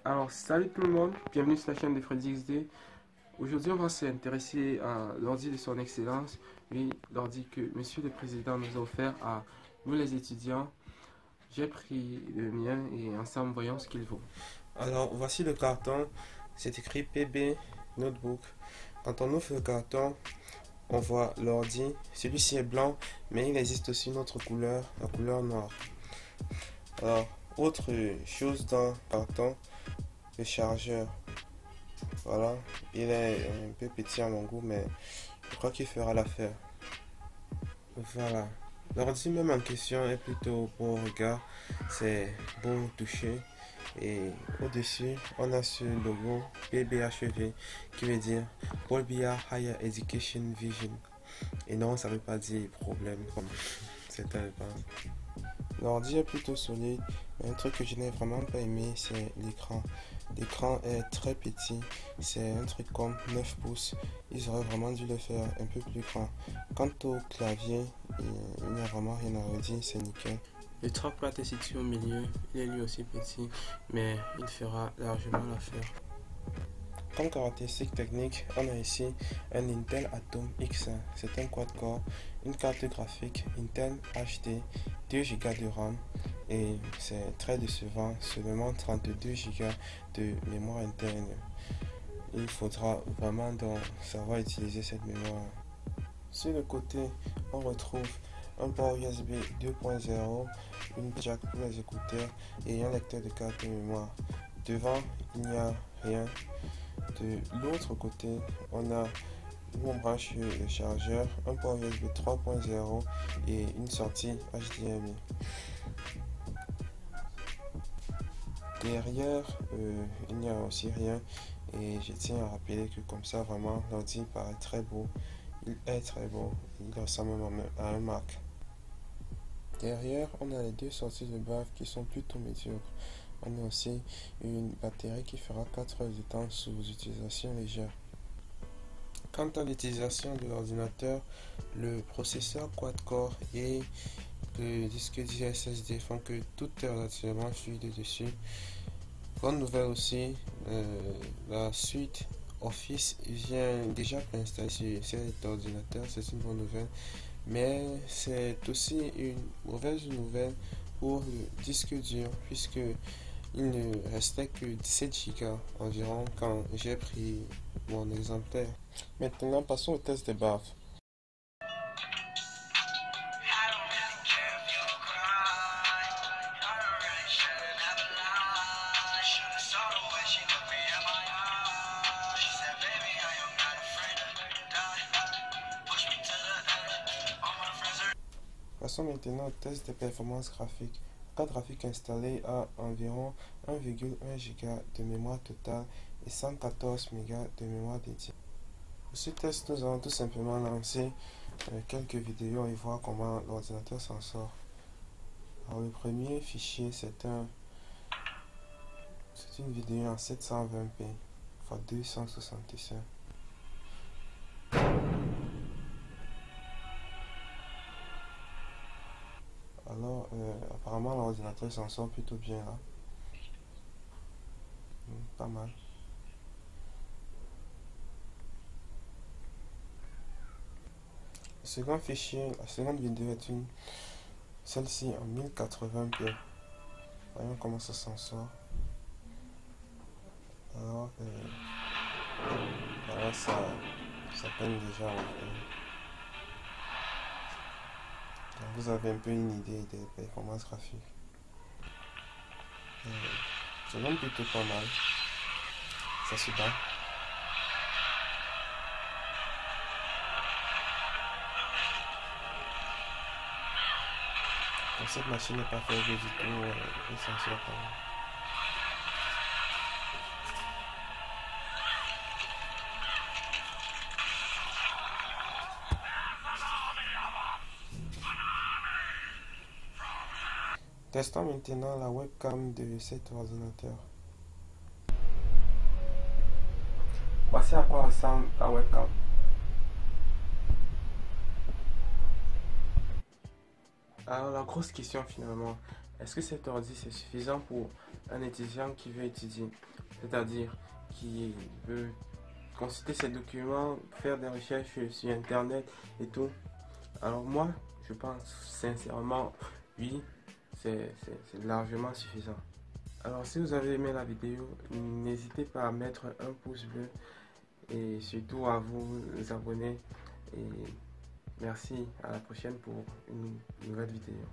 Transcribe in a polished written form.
Alors, salut tout le monde, bienvenue sur la chaîne de Freddy XD. Aujourd'hui, on va s'intéresser à l'ordi de son excellence, oui, l'ordi que Monsieur le Président nous a offert à nous les étudiants. J'ai pris le mien et ensemble, voyons ce qu'il vaut. Alors, voici le carton, c'est écrit PB Notebook. Quand on ouvre le carton, on voit l'ordi. Celui-ci est blanc, mais il existe aussi une autre couleur, la couleur noire. Alors, autre chose dans le carton, le chargeur. Voilà, il est un peu petit à mon goût, mais je crois qu'il fera l'affaire. Voilà, l'ordi même en question est plutôt beau au regard, c'est beau au toucher. Et au-dessus, on a ce logo PBHEV qui veut dire Paul Biya Higher Education Vision. Et non, ça ne veut pas dire problème comme certains le pensent. L'ordi est plutôt solide, mais un truc que je n'ai vraiment pas aimé, c'est l'écran. L'écran est très petit, c'est un truc comme 9 pouces. Ils auraient vraiment dû le faire un peu plus grand. Quant au clavier, il n'y a vraiment rien à redire, c'est nickel. Le trackpad est situé au milieu, il est lui aussi petit, mais il fera largement l'affaire. Comme caractéristique technique, on a ici un Intel Atom X1, c'est un quad-core, une carte graphique Intel HD, 2 Go de RAM et c'est très décevant, seulement 32 Go de mémoire interne. Il faudra vraiment donc savoir utiliser cette mémoire. Sur le côté, on retrouve un port USB 2.0, une jack pour les écouteurs et un lecteur de carte de mémoire. Devant, il n'y a rien. De l'autre côté, on a où on branche le chargeur, un port USB 3.0 et une sortie HDMI. Derrière, il n'y a aussi rien et je tiens à rappeler que comme ça, vraiment, l'ordi paraît très beau. Il est très beau, il ressemble même à un Mac. Derrière, on a les deux sorties de bave qui sont plutôt médiocres. On a aussi une batterie qui fera 4 heures de temps sous utilisation légère. Quant à l'utilisation de l'ordinateur, le processeur quad-core et le disque dur SSD font que tout est relativement fluide dessus. Bonne nouvelle aussi, la suite Office vient déjà préinstallée sur cet ordinateur, c'est une bonne nouvelle. Mais c'est aussi une mauvaise nouvelle pour le disque dur puisque il ne restait que 17 Go environ quand j'ai pris mon exemplaire. Maintenant, passons au test des baves. Passons maintenant au test des performances graphiques. La carte graphique installée a environ 1,1 Go de mémoire totale et 114 MB de mémoire dédiée. Pour ce test, nous allons tout simplement lancer quelques vidéos et voir comment l'ordinateur s'en sort. Alors, le premier fichier, c'est une vidéo en 720p x 265. Alors, apparemment, l'ordinateur s'en sort plutôt bien là. Pas mal. Le second fichier, la seconde vidéo est celle-ci en 1080p. Voyons comment ça s'en sort. Alors, voilà, ça peine déjà un peu. Donc, vous avez un peu une idée des performances graphiques. C'est même plutôt pas mal. Ça se bat. Donc, cette machine n'est pas faible du tout. Elle s'en sort quand même. Testons maintenant la webcam de cet ordinateur. Voici à quoi ressemble la webcam. Alors la grosse question finalement, Est-ce que cet ordi c'est suffisant pour un étudiant qui veut étudier, c'est-à-dire qui veut consulter ses documents, faire des recherches sur internet et tout? Alors moi, je pense sincèrement, oui, c'est largement suffisant. Alors si vous avez aimé la vidéo, n'hésitez pas à mettre un pouce bleu et surtout à vous abonner. Et merci, à la prochaine pour une nouvelle vidéo.